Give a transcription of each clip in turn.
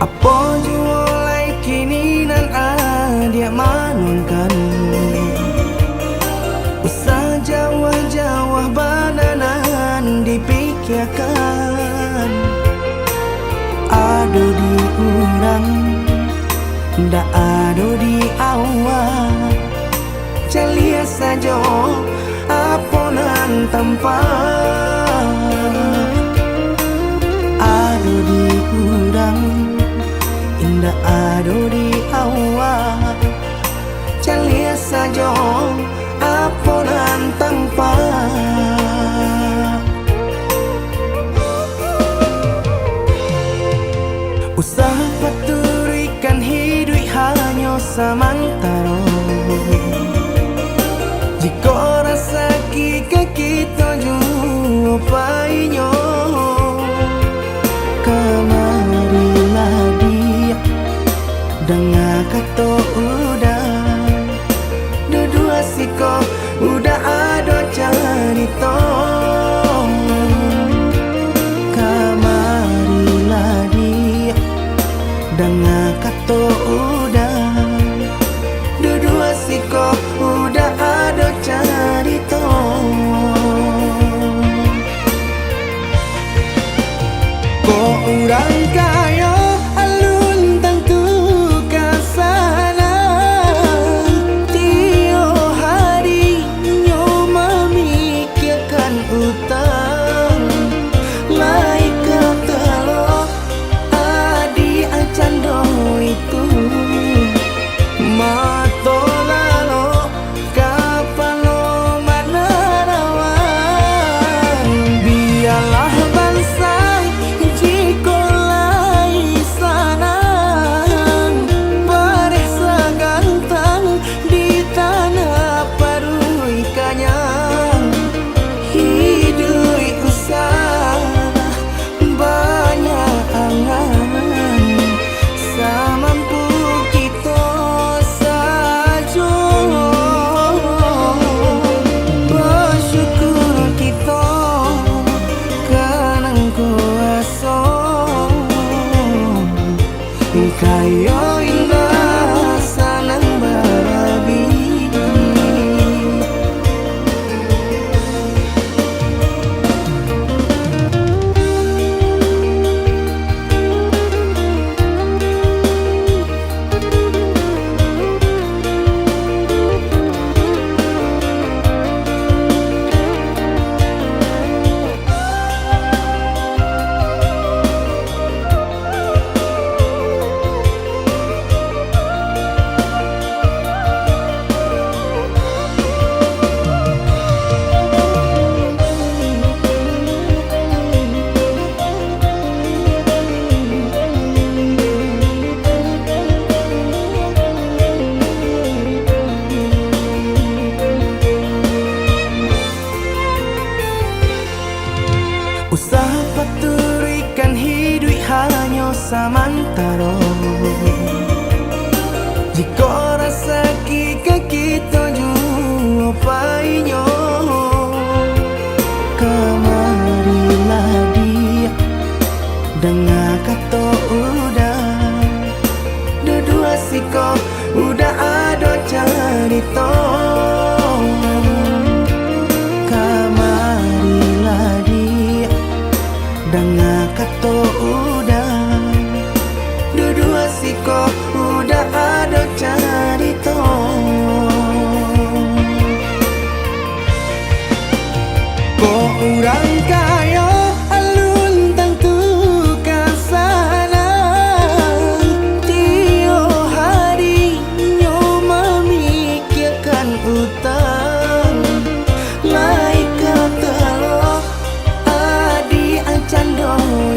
Apa jualai kini nan dia manunkan usah jawah-jawah bananan dipikirkan. Ado di urang ndak ado di awak, celia saja aponan tempat. Ado di urang indah ado di awak, celia saja aponan tempat. Usah paturikan hidup hanya samantara. Jika rasa kita jumpai-nya, kemarilah dia dengar kata udah dua siko udah ada cerita. Kemarilah dia dengar kata udah dua siko udah ada cerita. Kok orang kaya alun tentu kasana, tiap hari nyo memikirkan utang. Lain kata lo adi acando itu mato lalo kapan lo mana rawan. Biarlah bangsa kayo indah sanang babi. Usah paturikan hidup hanya samantara. Jika rasa kita jumpai-nya, kemarilah dia dengar kata udah dua siko udah ada cerita. Kemarilah dia dengar kata udah dua siko udah ada cerita. Kok orang kaya alun tentu kasana,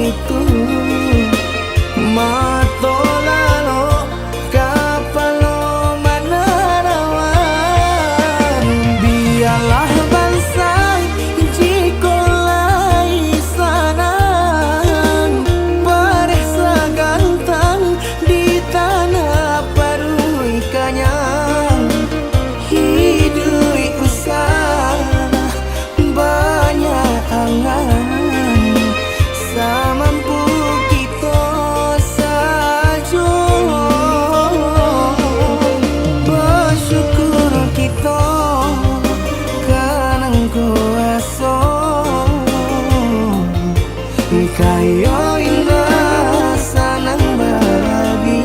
itu matolalo kapalo manarawan biarlah bansai jikolai sanang paresa gantang di tanah parui kanyang hidui usah banyak angan samampu kita saja bersyukur kita kanang kuasa kayo indah sanang babi.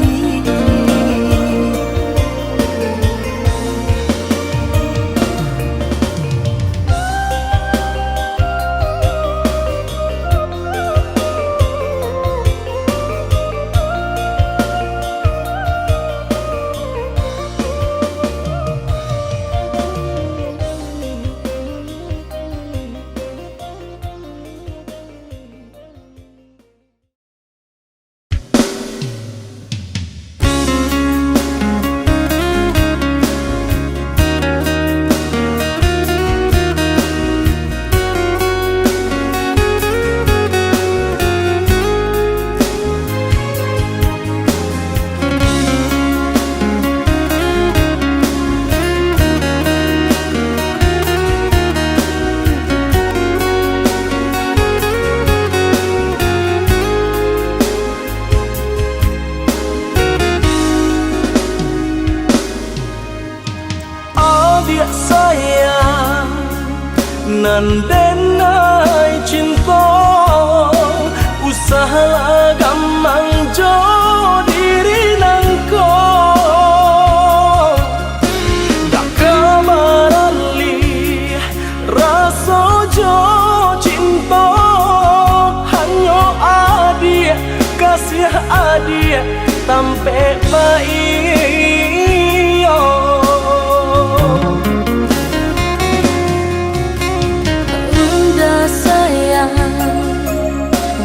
Adik sayang nandenai cinta usaha gamang jo diri nangko dak kamarali rasa jo cinta hanyo adik kasih adik tampe baik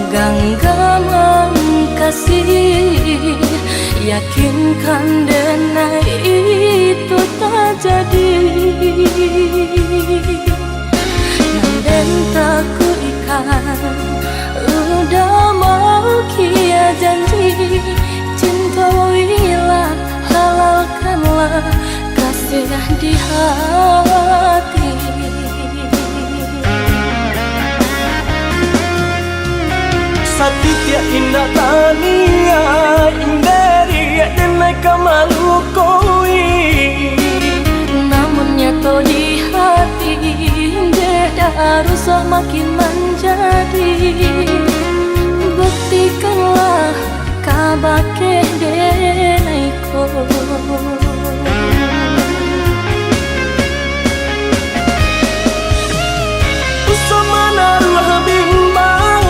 genggaman kasih yakinkan denai itu tak jadi nanden tak kuikan udah mau kia janji cinta wilah halalkanlah kasih di hati. Satitya indah tania inderi denai kamalu koi namun nyato di hati beda rusak makin menjadi buktikanlah kabake denai ko usama naruh bimbang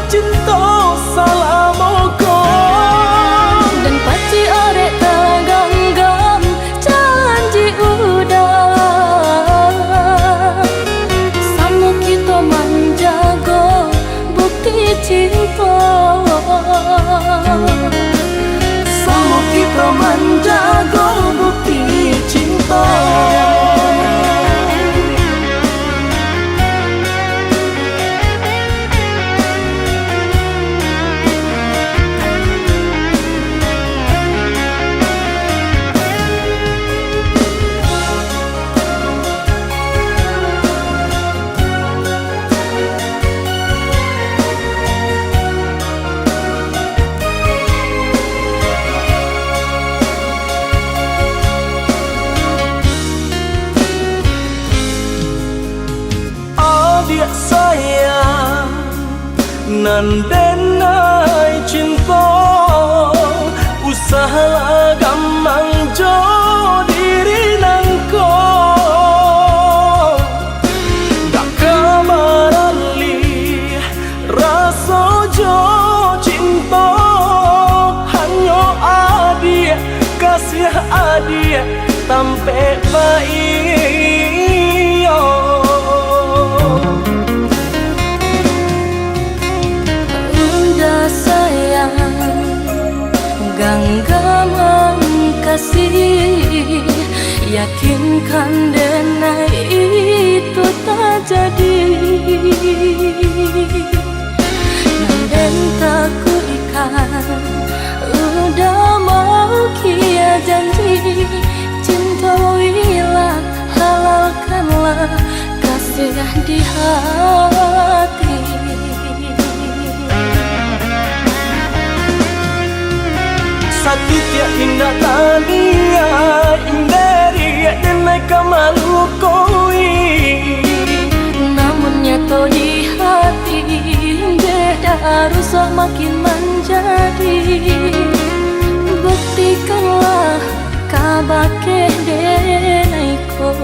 cinta salamoko dan paci orek taganggam janji udah sama kita menjaga bukti cinta sama kita menjaga bukti cinta. Adik sayang nandenai cinta usaha gamang jo diri nangko dak kamarali rasa jo cinta hanyo adik kasih adik tampe baik-baik. Udah sayang genggaman kasih, yakinkan denai itu tak jadi. Nanden tak ku ikan, udah mau kia janji. Cinta wilah, halalkanlah kasih di hati. Sakit ya indah tania, indah ria denai kamalu koi. Namun nyata di hati beda rusak makin menjadi. Buktikanlah kabake denaiko.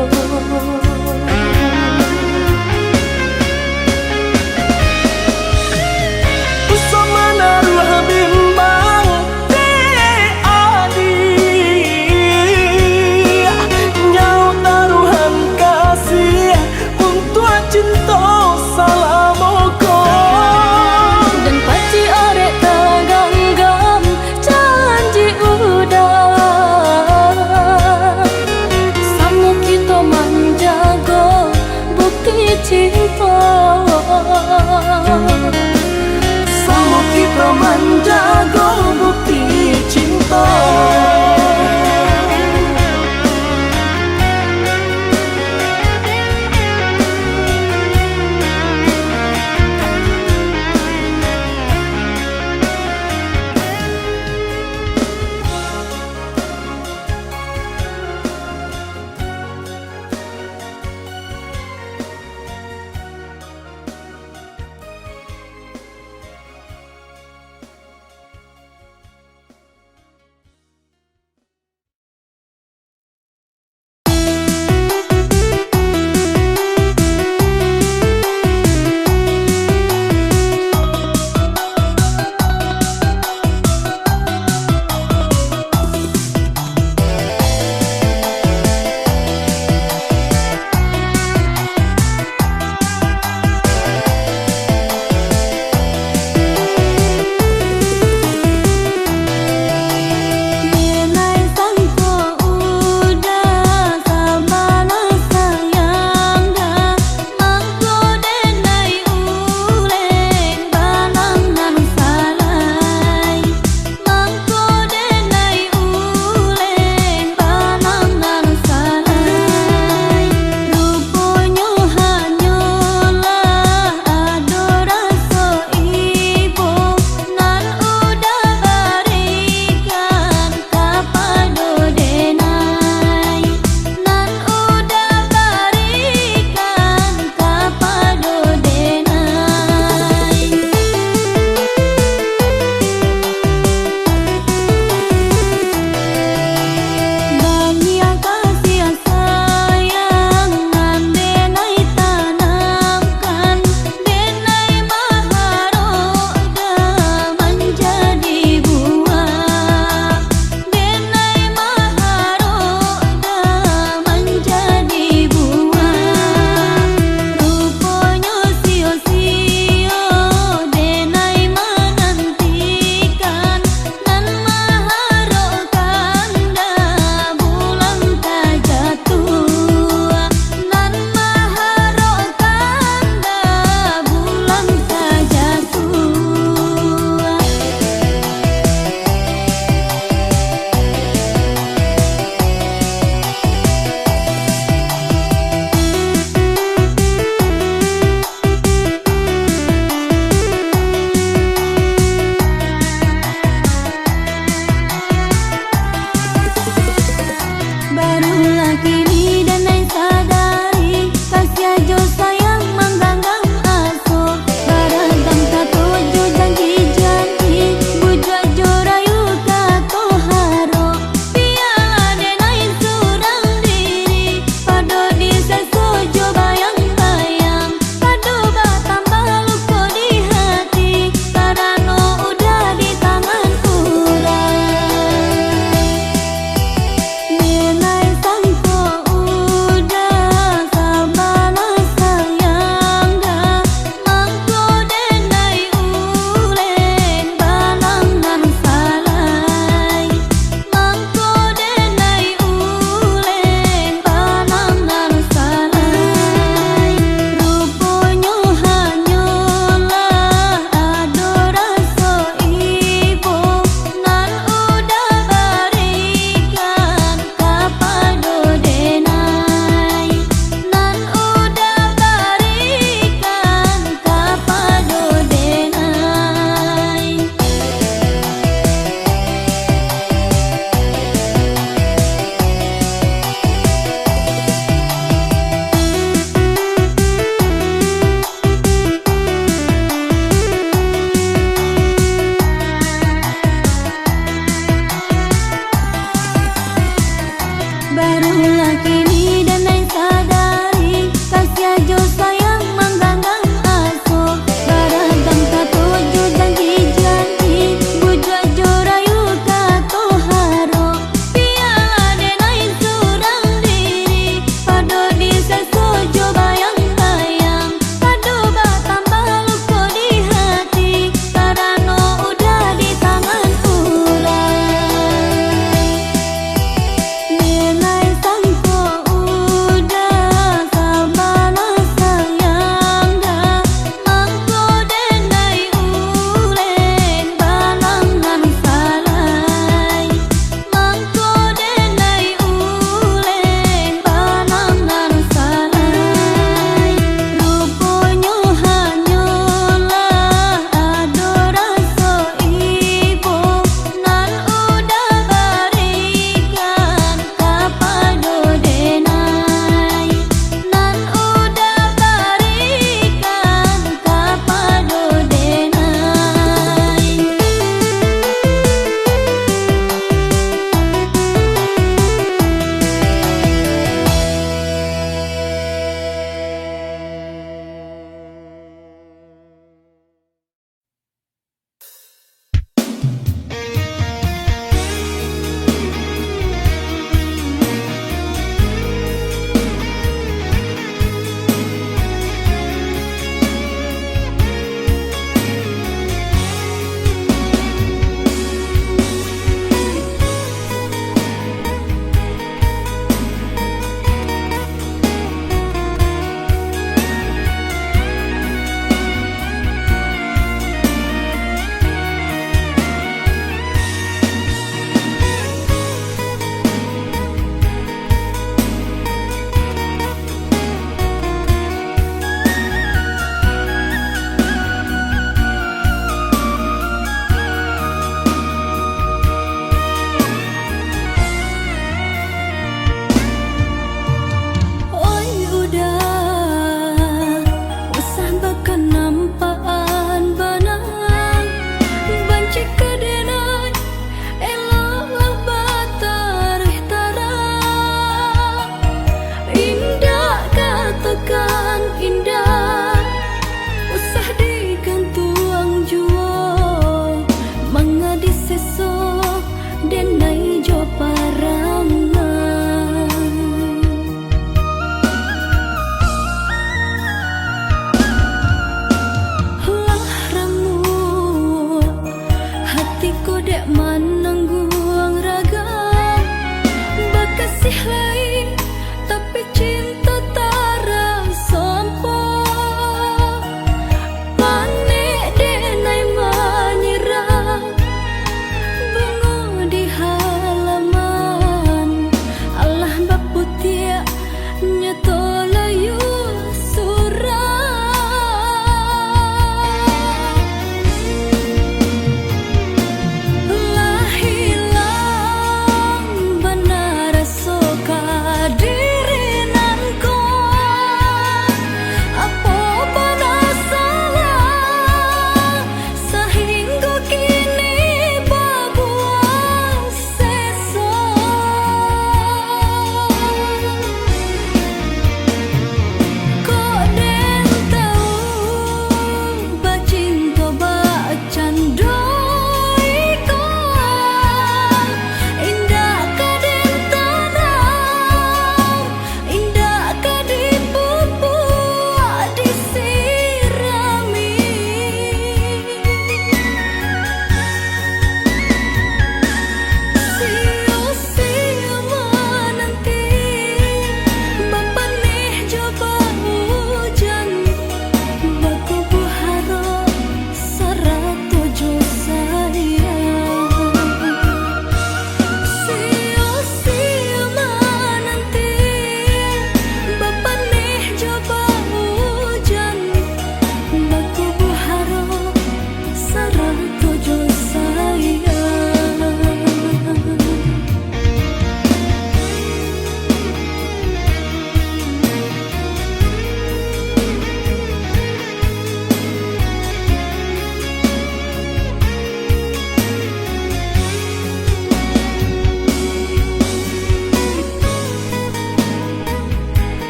Usama naruh bimbang di adi, nyau taruhan kasih untuk cinta salamoko. Dan paci orek teganggam janji udah. Samu kita menjaga bukti cinta. Sama kita menjaga bukti cinta.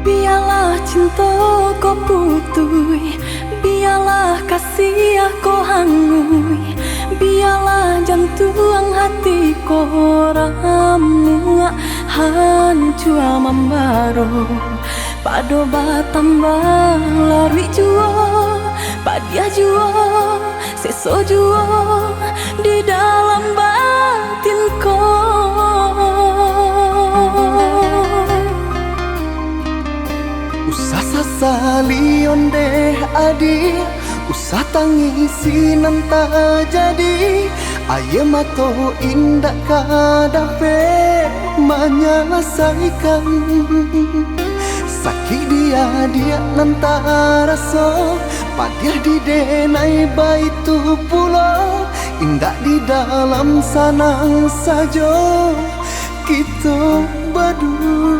Biarlah cinta kau putui, biarlah kasih kau hangui, biarlah jantung hati kau ramu hancur membaro. Pado batambah lari jua, padia jua, seso jua di dalam batin kau. Usah sasali onde adi, usah tangisi nanta jadi. Aye mato indak kadape menyelesaikan. Sakit dia nanta rasa, padiah di denai baitu pulau. Indak di dalam sanang saja kita berdua.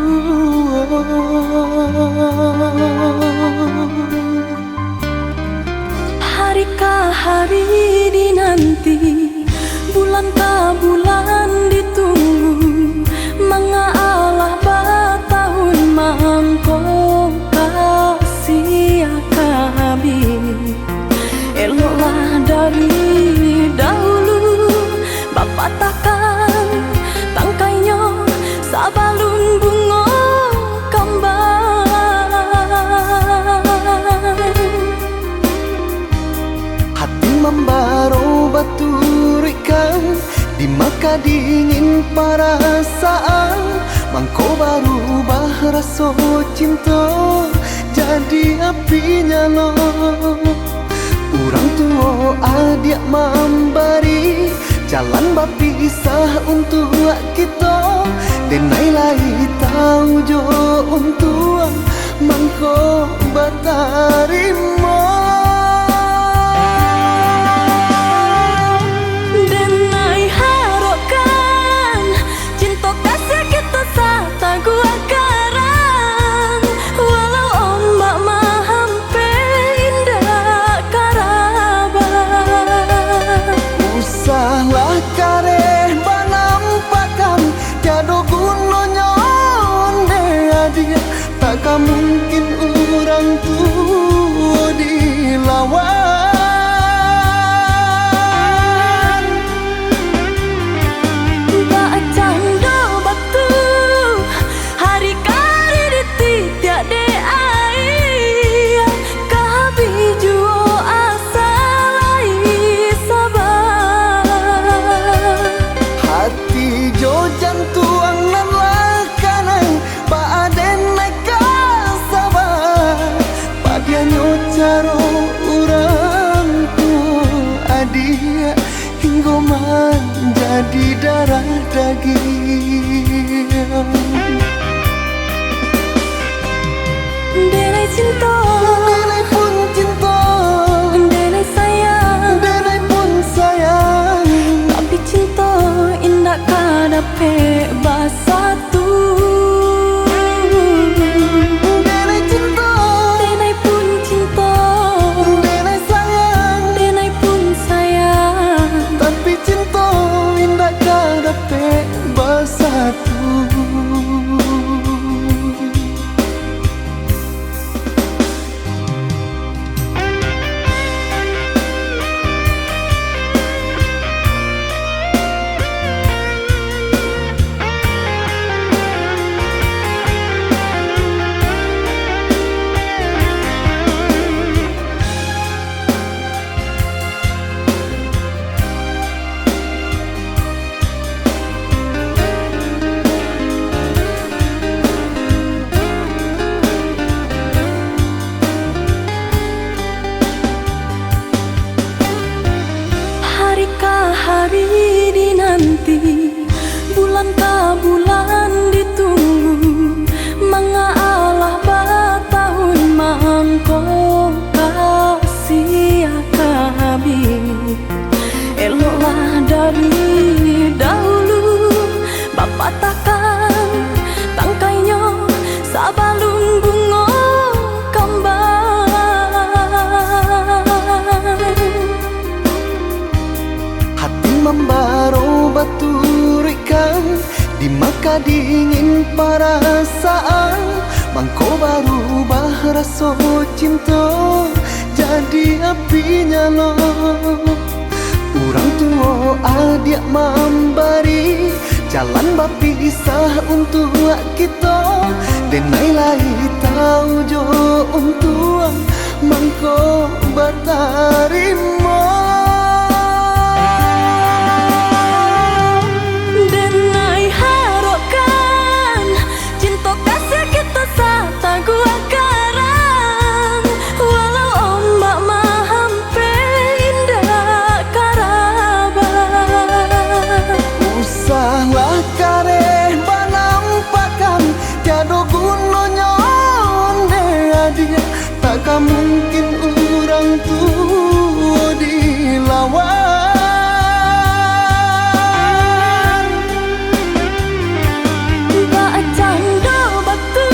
Hari ke hari dinanti, bulan ke bulan ditunggu. Mengalah batahun mangko kasih kami. Eloklah dari dahulu, Bapak takkan tangkainya sabalun bunga kembang. Hati membaro baturikan, di maka dingin perasaan. Mangko baru rasa cinta jadi api nyala. Orang tua adik memberi jalan berpisah untuk kita. Denai lai tahu jo untuk mangko batarimo. Denai harapkan cinta kasih kita sata gua karang. Walau ombak mahampe indah karabat. Usahlah kareh banampakan, tiada gunanya onde adia. Takkan mungkin orang tua dilawan. Bacanda batu hari kari ditiak de ai. Kabi juo asal sabar. Hati jo jantung nan lakanan, baaden naik sabar. Padianyo caro orang tua adia, hingga menjadi darah daging. Denai cinta, Denai pun cinta, denai sayang, denai pun sayang. tapi cinta indah kadape basatu. Denai cinta, Denai pun cinta, denai sayang. denai pun sayang. Tapi cinta indah kadape bersatu. Hari ke hari dinanti, bulan ke bulan dari dahulu. Bapa takkan tangkainya sabalung bunga kembang. Hati membaro baturikan di maka dingin perasaan. Mangko baru bahraso cinta jadi api nyala. Urang tua adik memberi jalan berpisah untuk kita. Denai lai tahu jo untuk mangko batarimo. Denai harokan cinta kasih kita sata gua karang. Walau ombak mahampe indah karabat. Usahlah kareh banampakan tiada gunanya onde adia. Takkan mungkin orang tua dilawan. Bak canda batu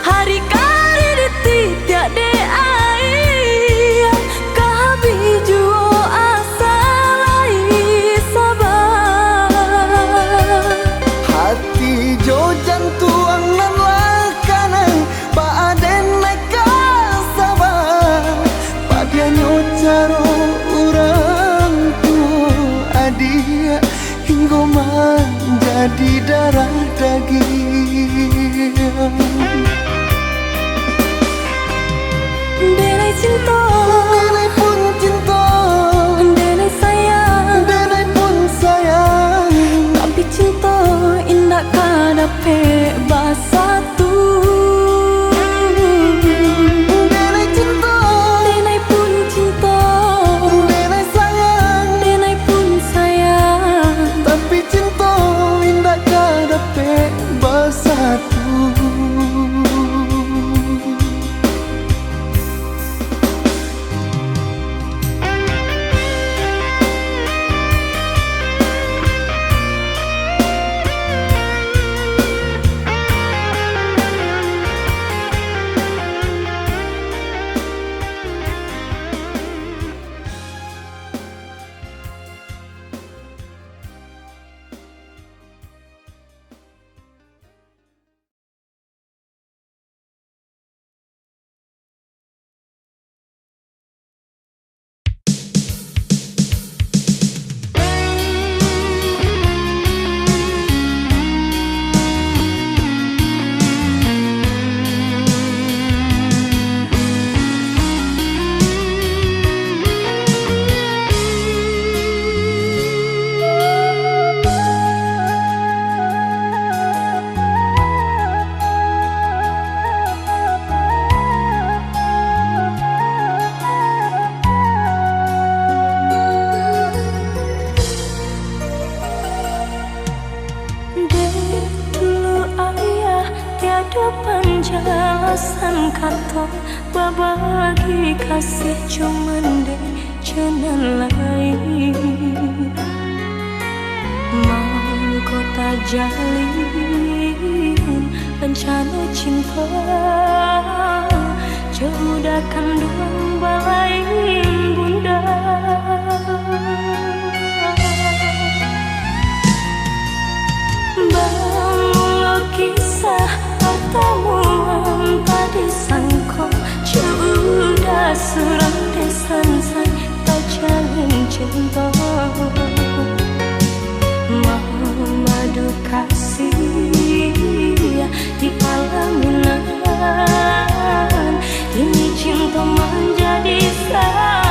hari kari ditidak de air. Kabi juo asalai sabar. Hati jo jantuang nan lakanan baaden neka sabar. Padianyo caro orang tua adia hingga menjadi darah daging. Denai cinta, Denai pun cinta, denai sayang, denai pun sayang. tapi cinta indah kadape basatu. Denai cinta, Denai pun cinta, denai sayang. denai pun sayang. Tapi cinta indah kadape bersatu. Penjelasan kata babagi kasih cuman deh jalan lain. Mahkota jalin rencana cinta jemudahkan doang balai bunda. Bangun kisah pertemuan tadi sangko sudah suram desan say tak jalin cinta. Madu kasih di pelaminan ini cinta menjadi satu.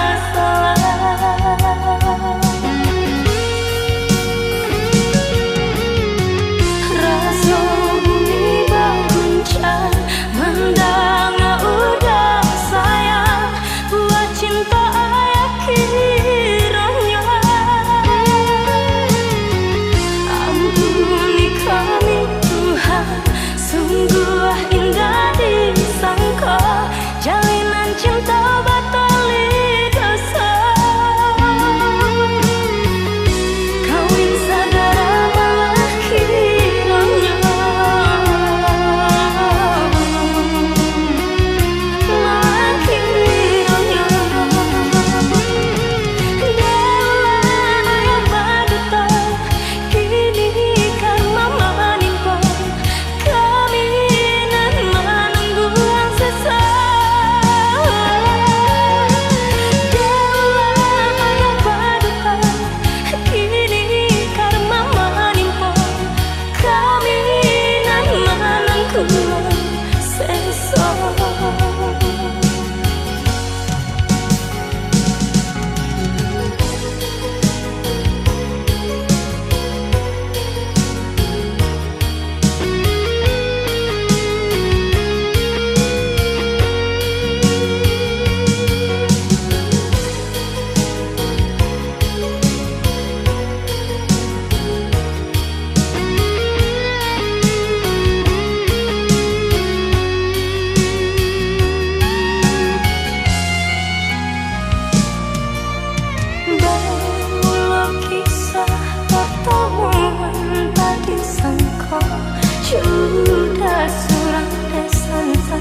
sansai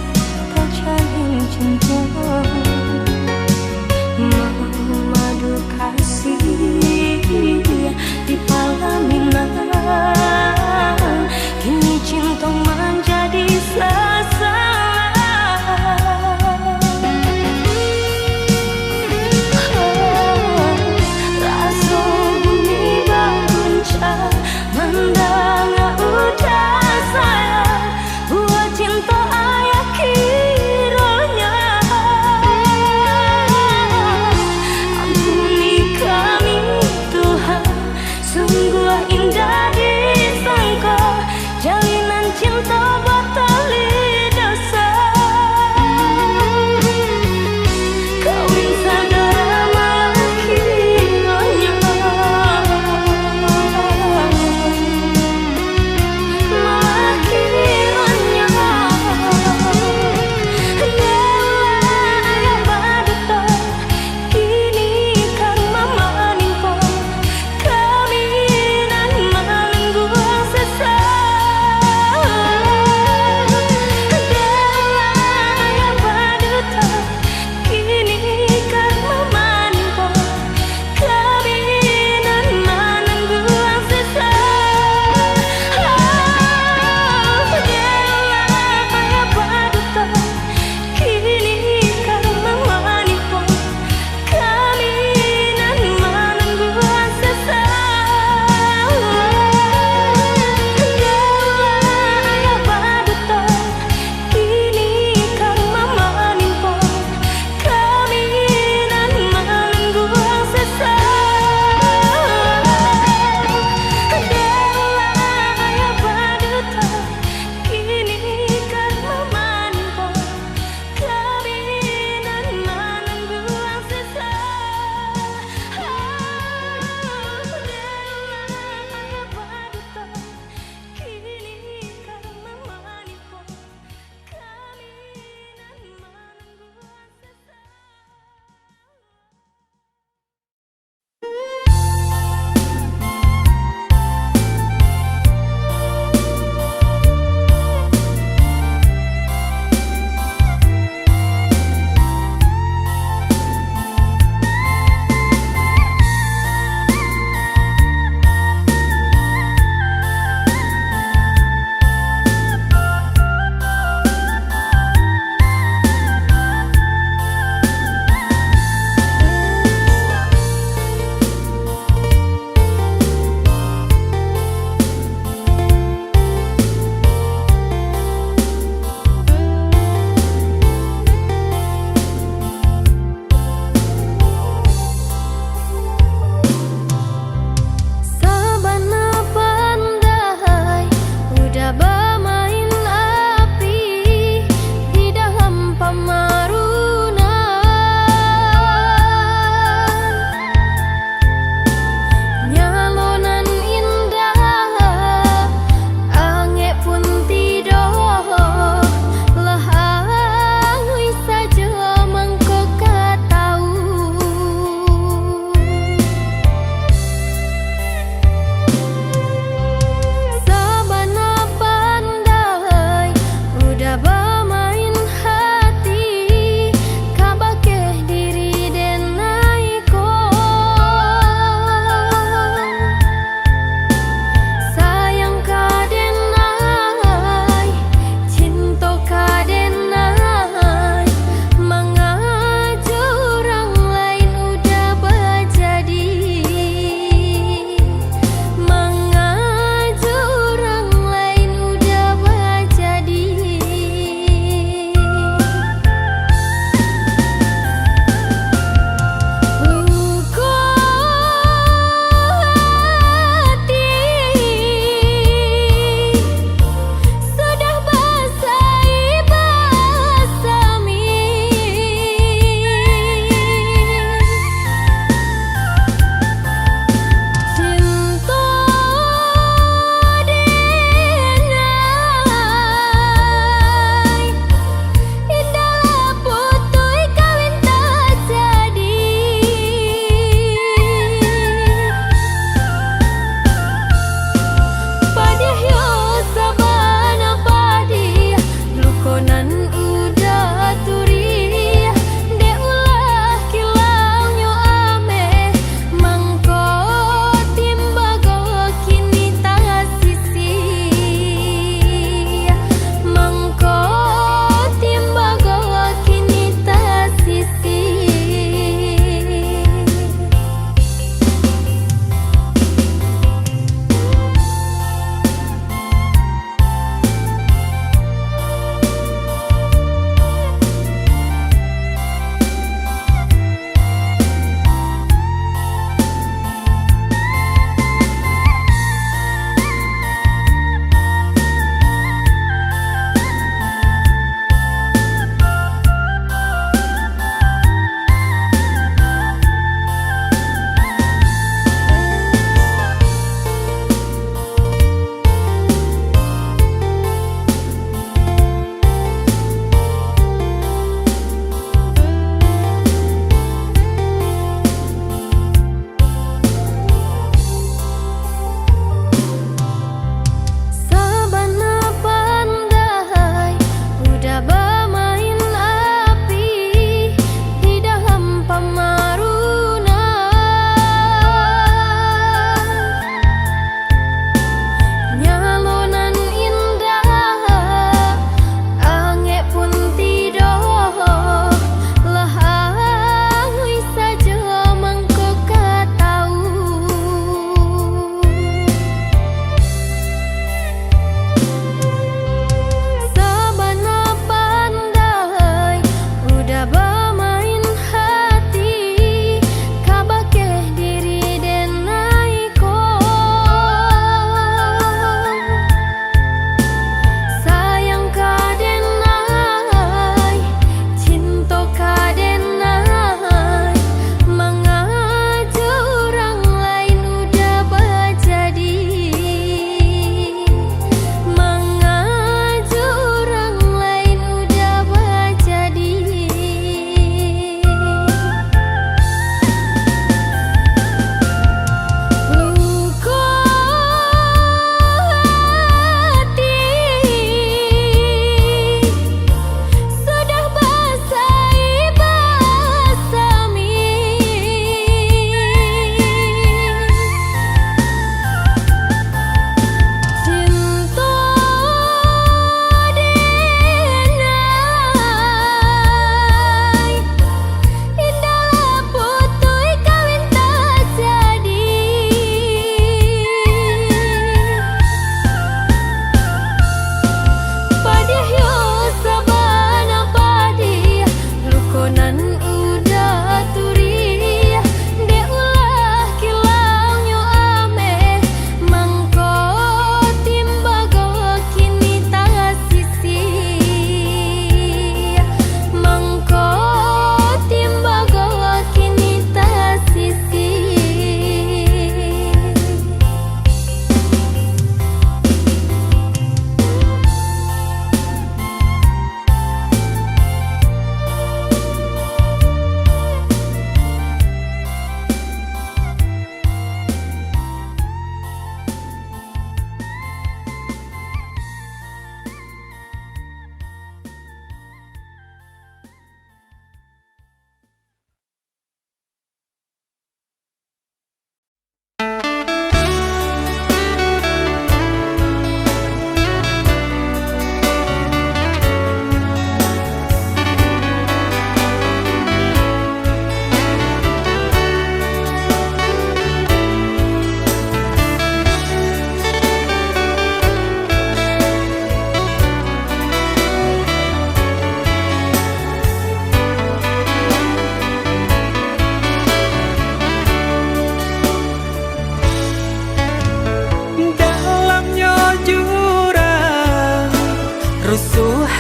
terjalin cinta memadu kasih di pelaminan. Kini cinta menjadi sasaran. Rasa bumi berguncang mendengar udah sayang buat cinta ayah kiranya.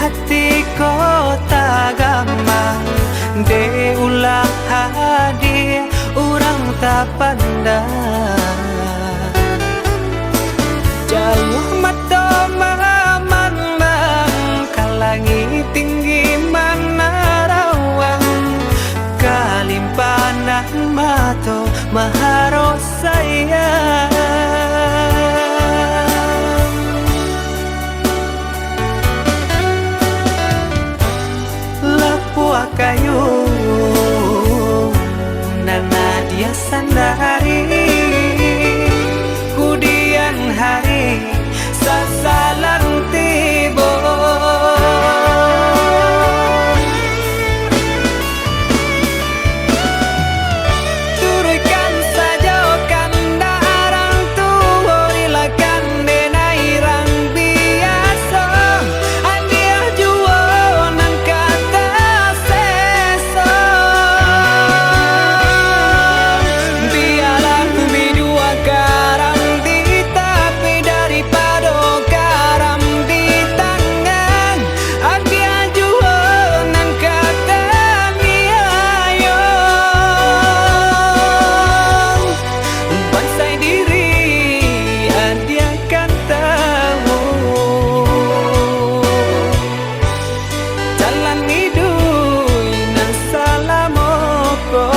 hati kota gampang de ulah hadir orang tak pandang jauh mata mamang kalangi tinggi mana rawang kalimpanan mato maharo sayang lapua kayu nana dia sandari kudian hari sasalan tibo turutkan saja kanda arang tua rilakan denai rang biasa andia jua nan kata seso biarlah bidua garam di tapi daripada garam di tangan andia jua nan kata niayo bansai diri andia kan tahu jalan hidup nan salamoko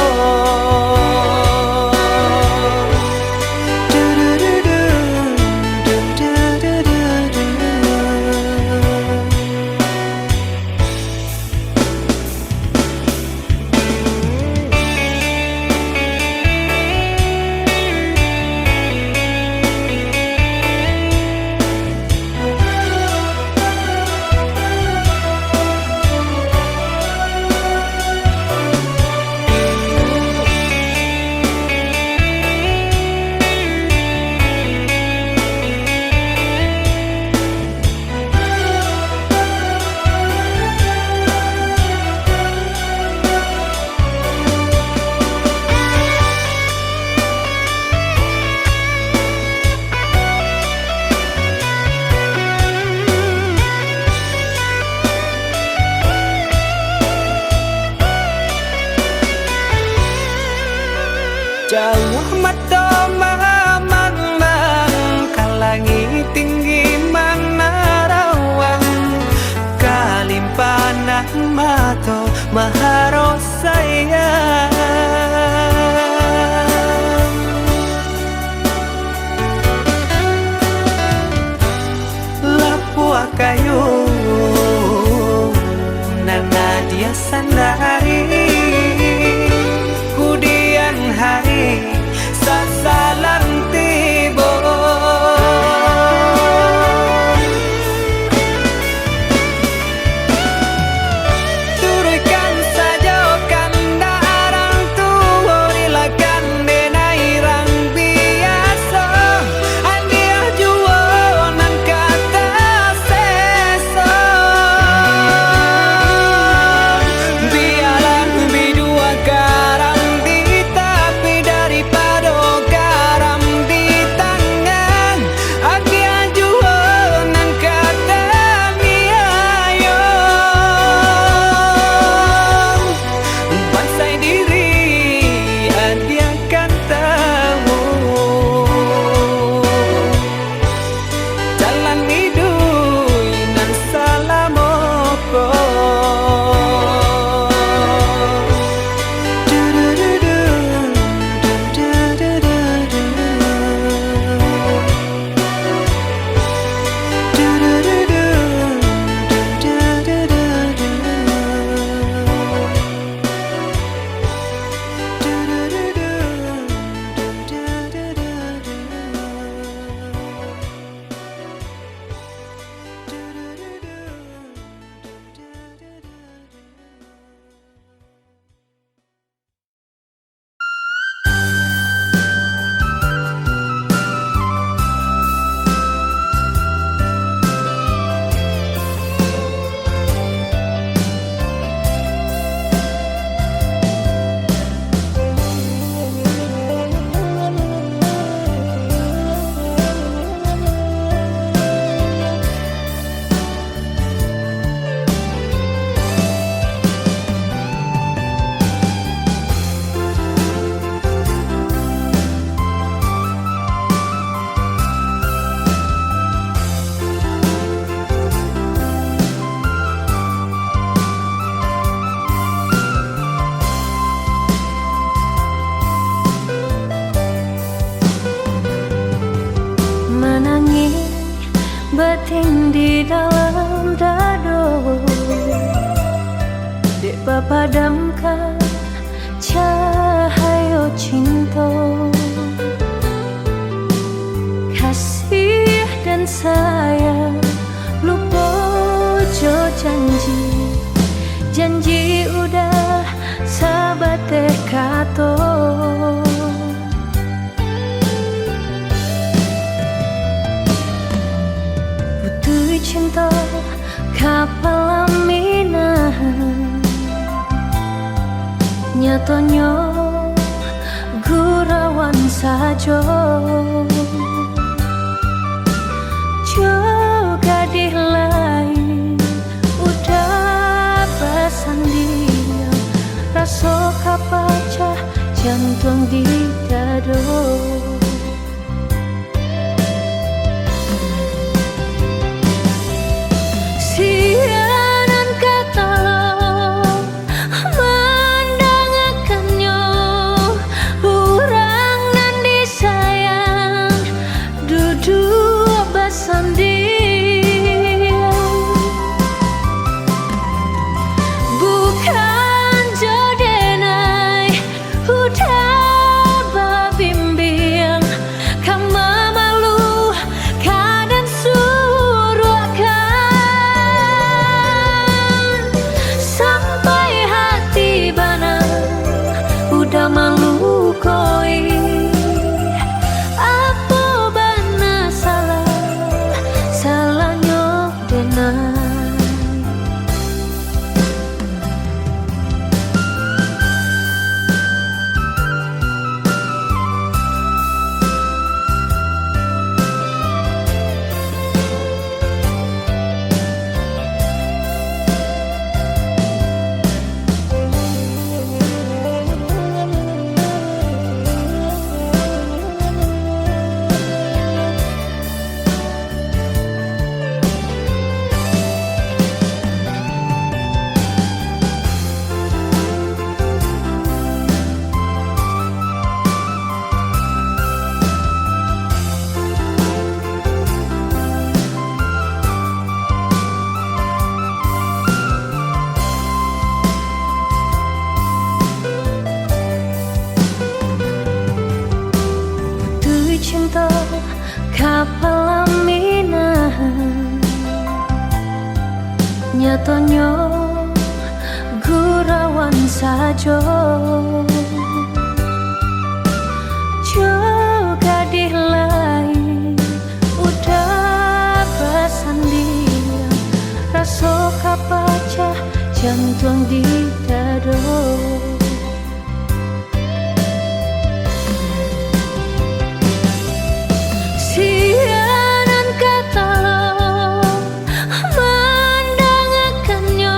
jauh mata mamang kalangi tinggi mana rawang kalimpanan mato maharo sayang lapua kayu nana dia sandari kudian hari sasal coba padamkan cahaya cinta, kasih dan sayang. Lupa jo janji udah sabate kato. Butuh cinta kapal laminahan, nyatanya gurawan saja. Juga di lain udah pesan dia, rasa kapacah jantung di dado. Sianan kata mendangakannya, orang nan disayang duduk bersanding, bukan jodenai udah babimbing. Kama malu kadang suruhkan, sampai hati bana udah malu koi. Apa bana salahnya denai. Cinta kapal laminahan, nyatanya gurawan saja. Juga di lain udah pesan dia, rasa kapacah jantung di dado. Sianan kata mendangakannya,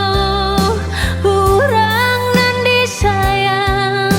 orang nan disayang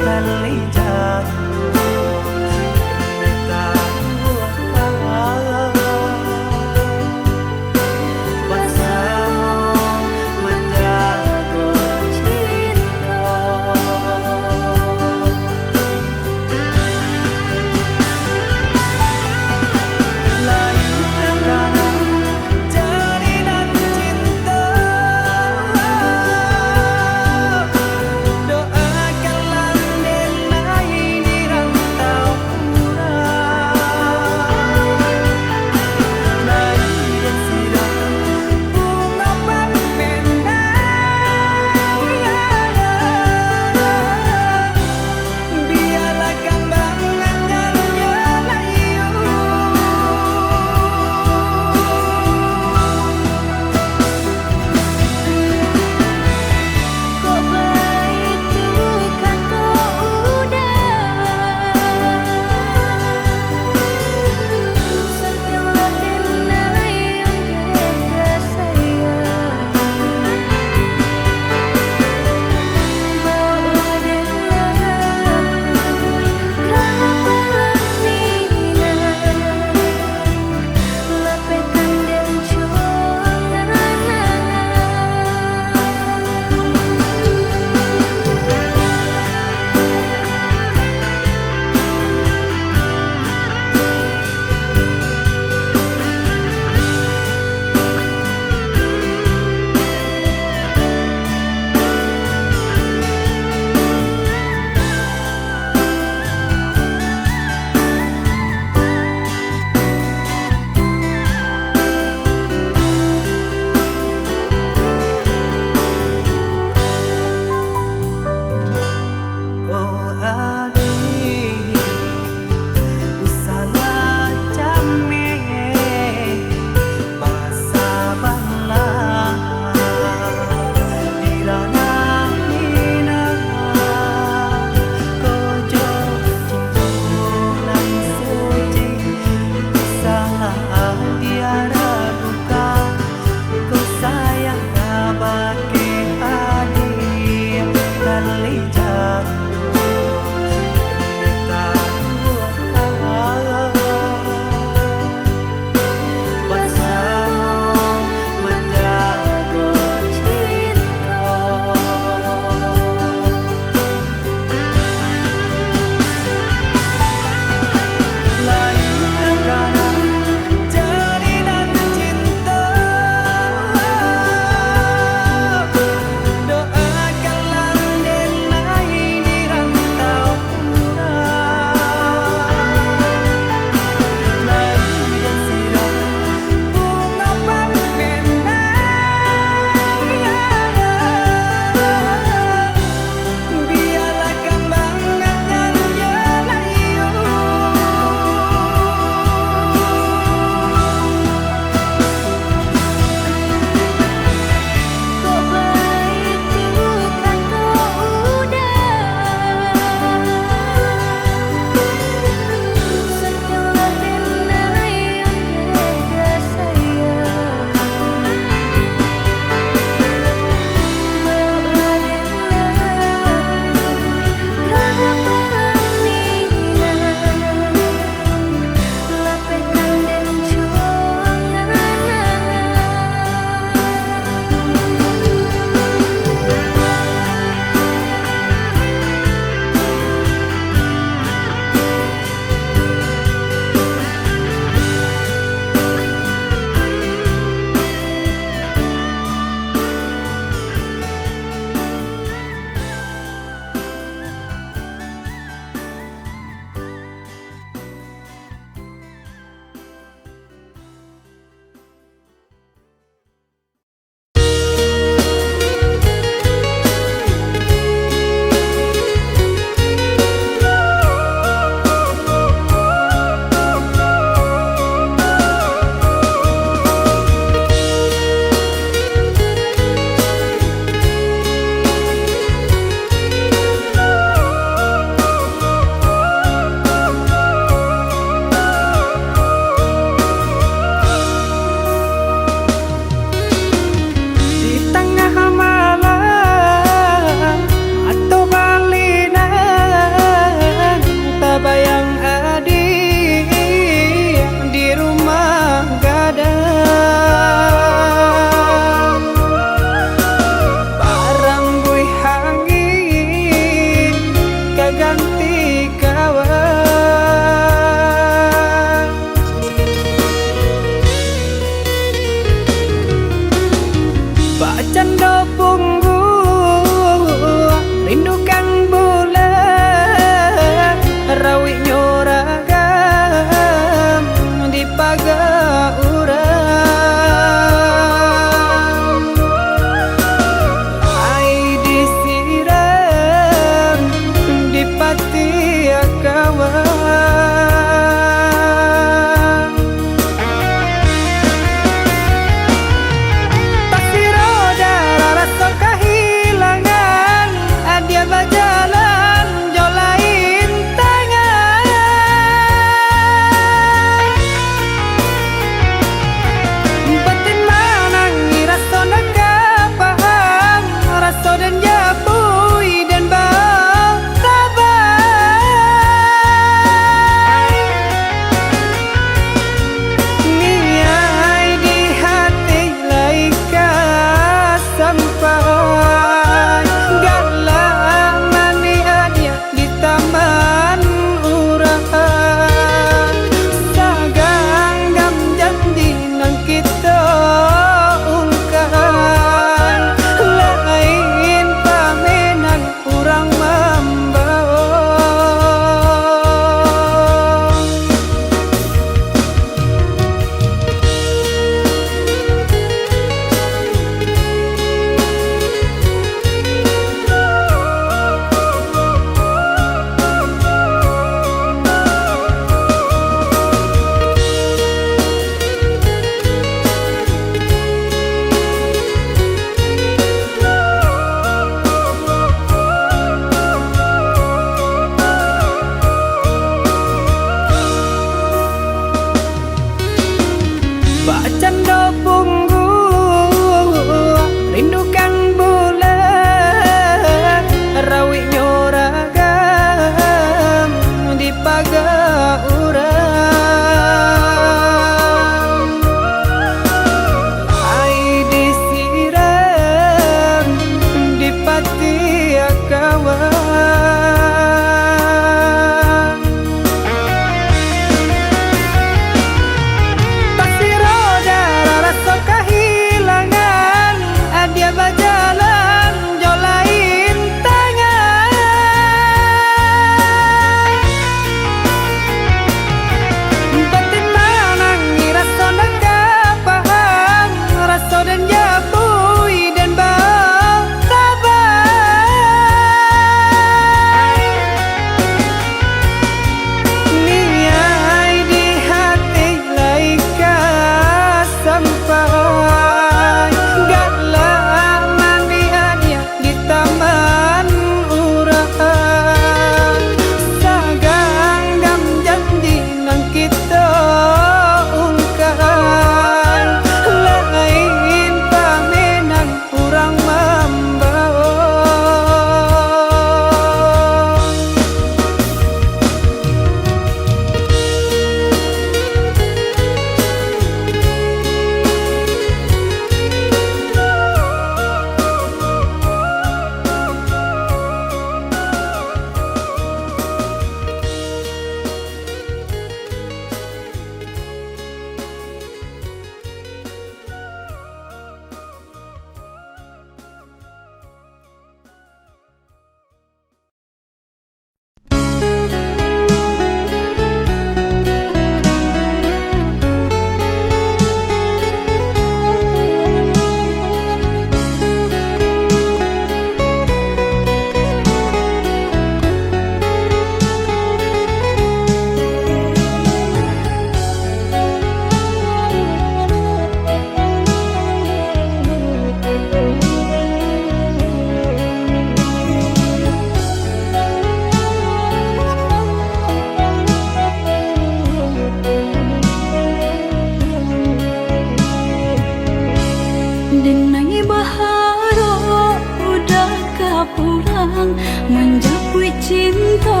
datang menjapui cinta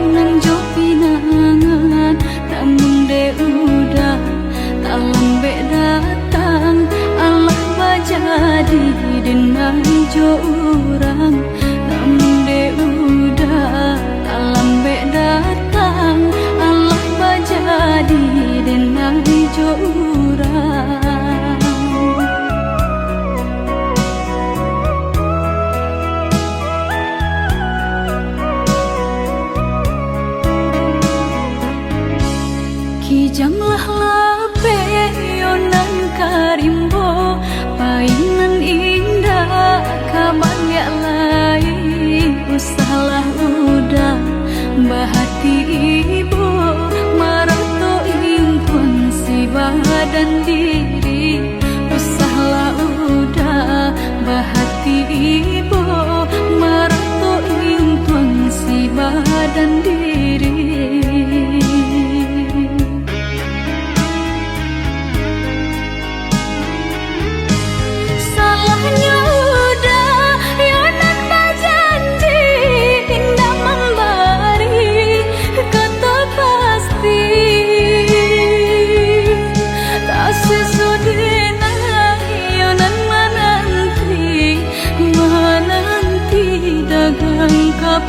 nan jo pinangan, namun de udah tak lambe datang. Allah bajadi dengan jo urang, namun de udah tak lambe datang. Allah bajadi dengan jo urang. Kijanglah lape yonan karimbo, painan indah kaban ya lai. Usahlah udah bahati ibu, marato impun si badan diri. Usahlah udah bahati ibu, marato impun si badan diri.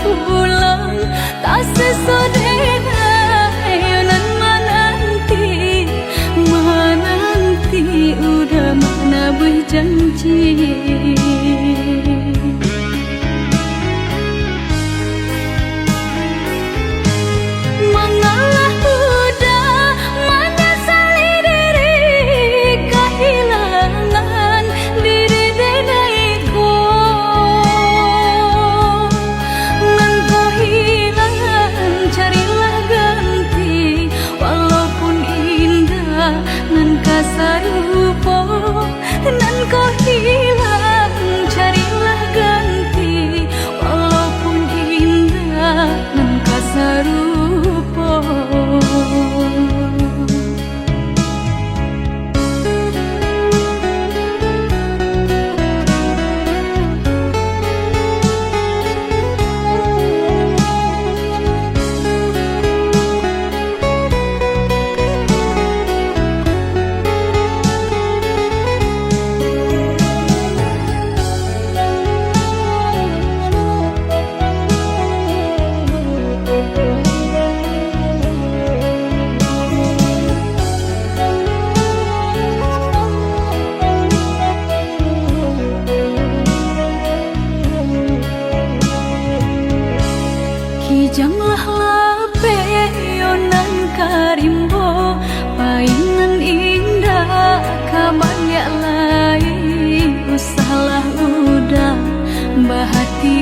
Pulang tak sesodena yonan menanti udah mana berjanji. Mengalah udah menyesali diri, kehilangan diri denaiku. Carilah ganti, walaupun indah nan kasarupo, nan kau hilang. Carilah ganti, walaupun indah nan kasarupo. Kijanglah lape yonan karimbo, painan indah kaban ya lai. Usahlah udah bahati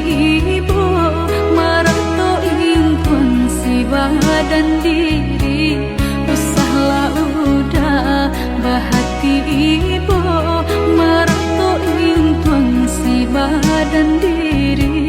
ibu, marato impun si badan diri. Usahlah udah bahati ibu, marato impun si badan diri.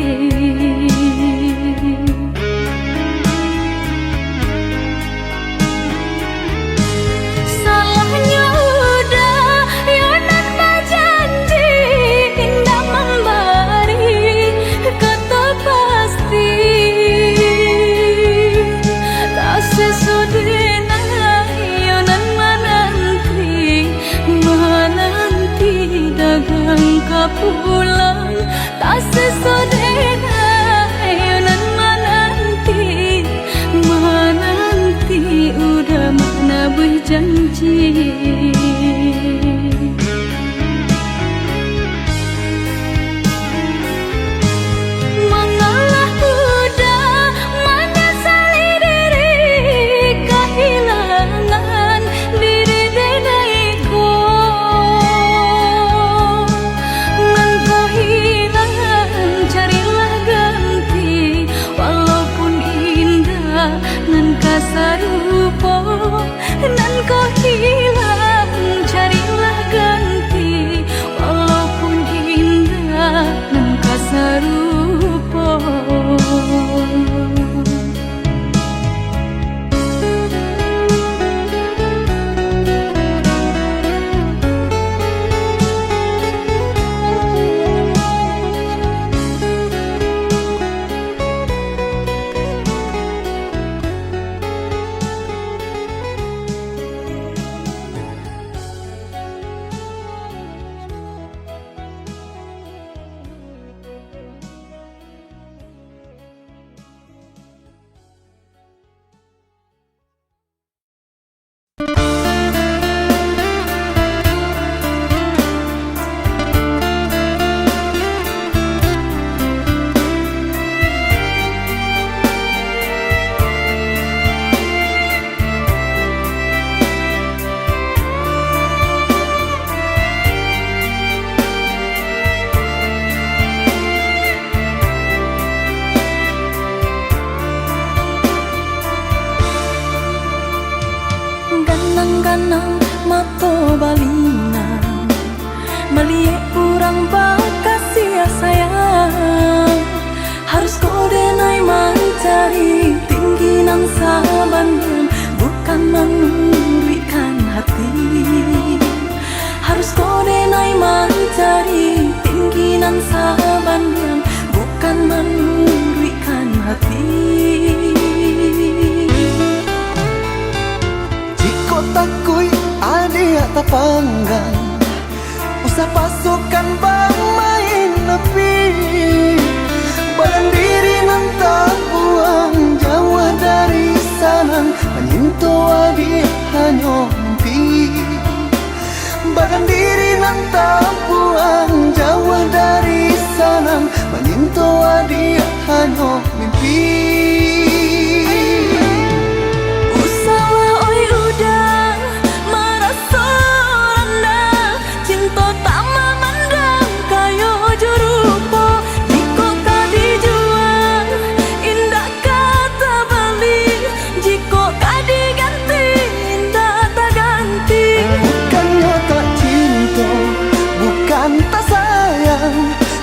Pulang tak sesodena hanya mimpi. Badan diri nan tak buang jauh dari sana, menyintoa dia hanya mimpi. Usaha oi udah merasa rendah, cinta tak memandang kayo jurupo. Jika kau dijual, indah kata beli. Jika kau diganti, indah tak ganti. Bukannya tak cinta, bukan tak sayang,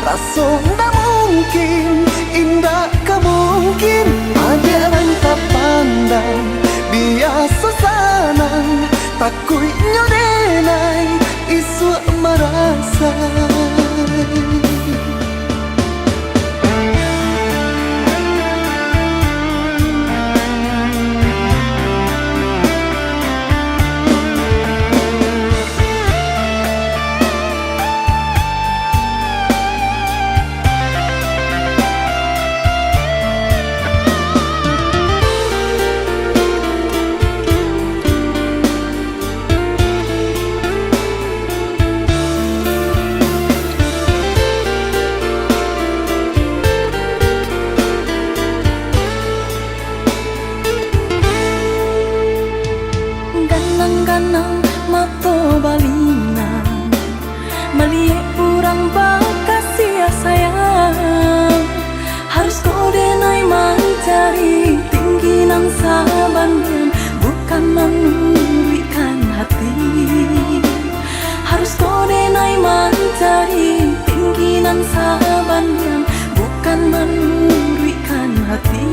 rasa tak mungkin, indah kemungkin. Ada yang tak pandang, biasa sanang, takut nyodenai, isu merasa. Ganang-ganang mato balingan, melihat orang bakasih sayang. Harus kau denai mencari tinggi nang sabanyan, bukan memberikan hati. Harus kau denai mencari tinggi nang sabanyan, bukan memberikan hati.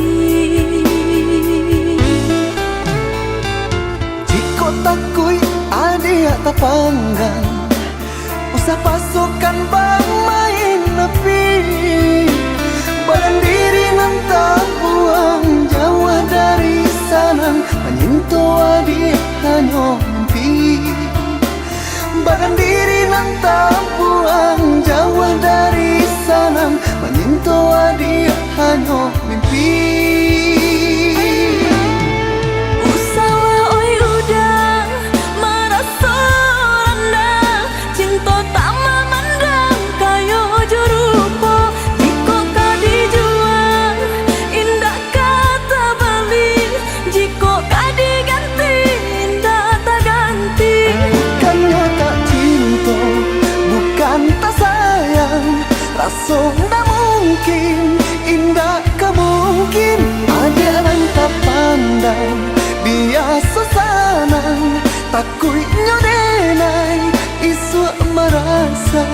Takui adik tak panggang, usah pasukan bang main nepi. Badan diri nan tak buang jauh dari sana, menyintoa dia hanya mimpi. Badan diri nan tak buang jauh dari sana, menyintoa dia hanya mimpi. Rasa tak mungkin, indah kemungkin. Ada yang tak pandang, biasa sanang, takut nyodenai, isu merasa.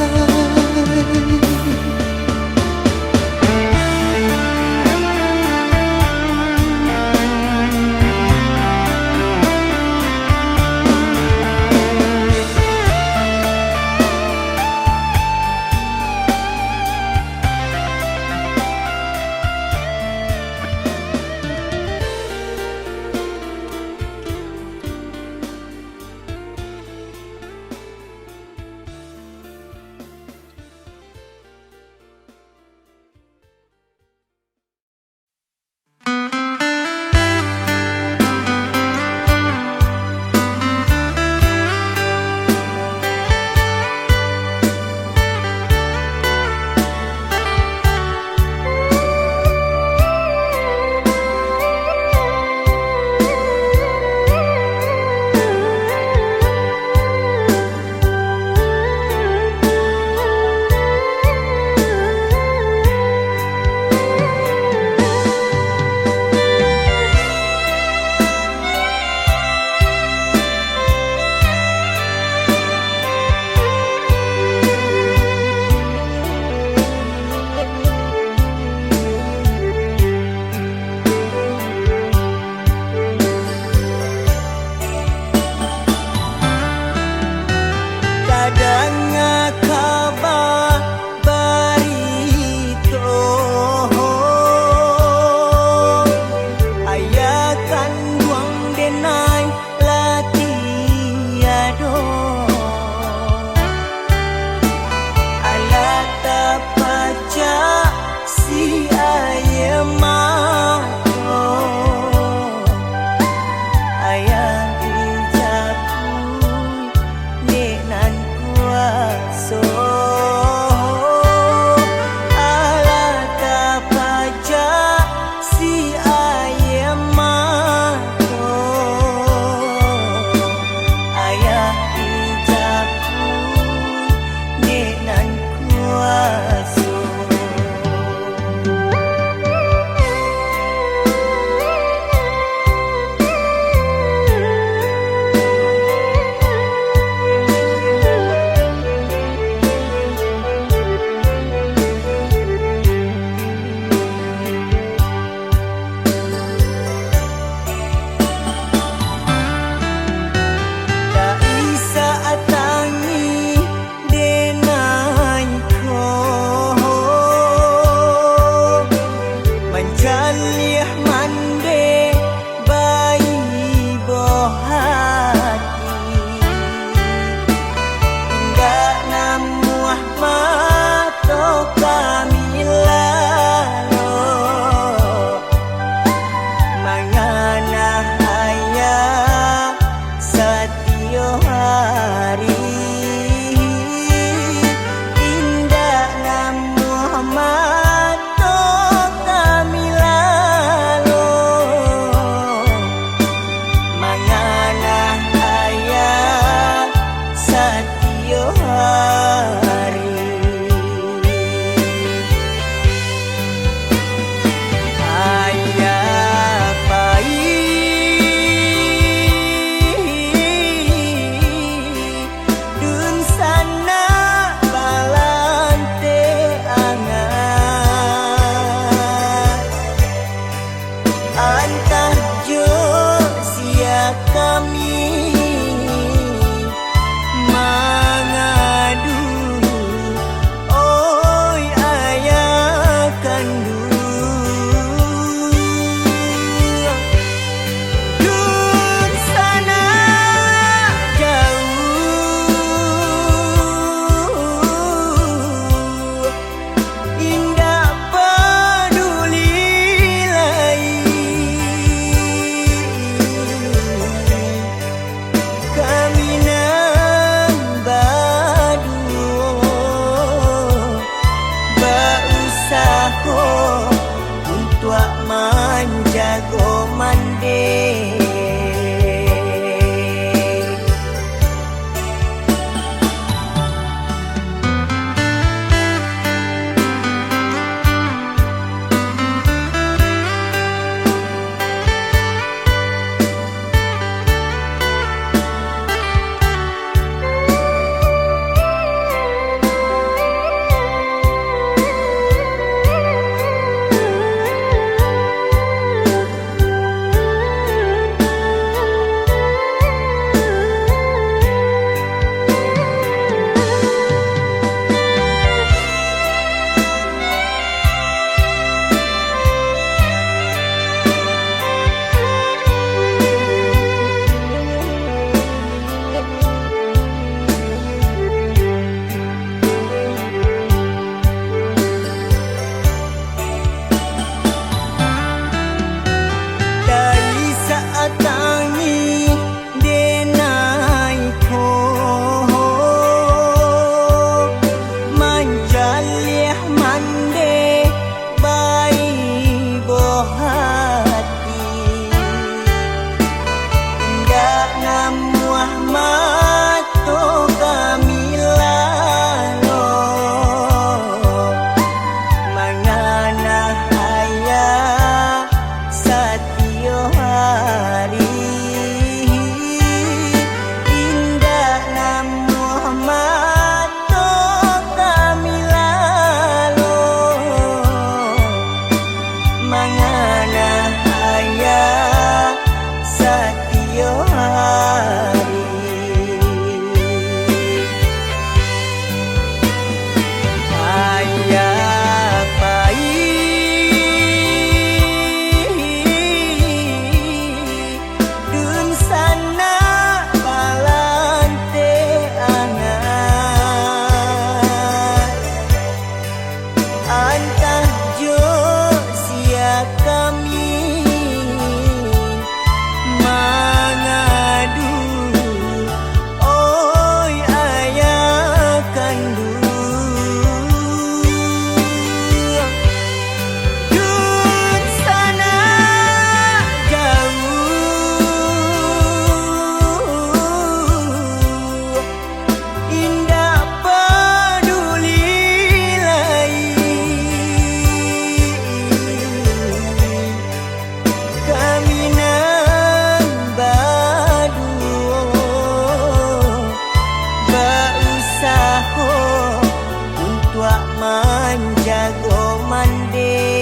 mande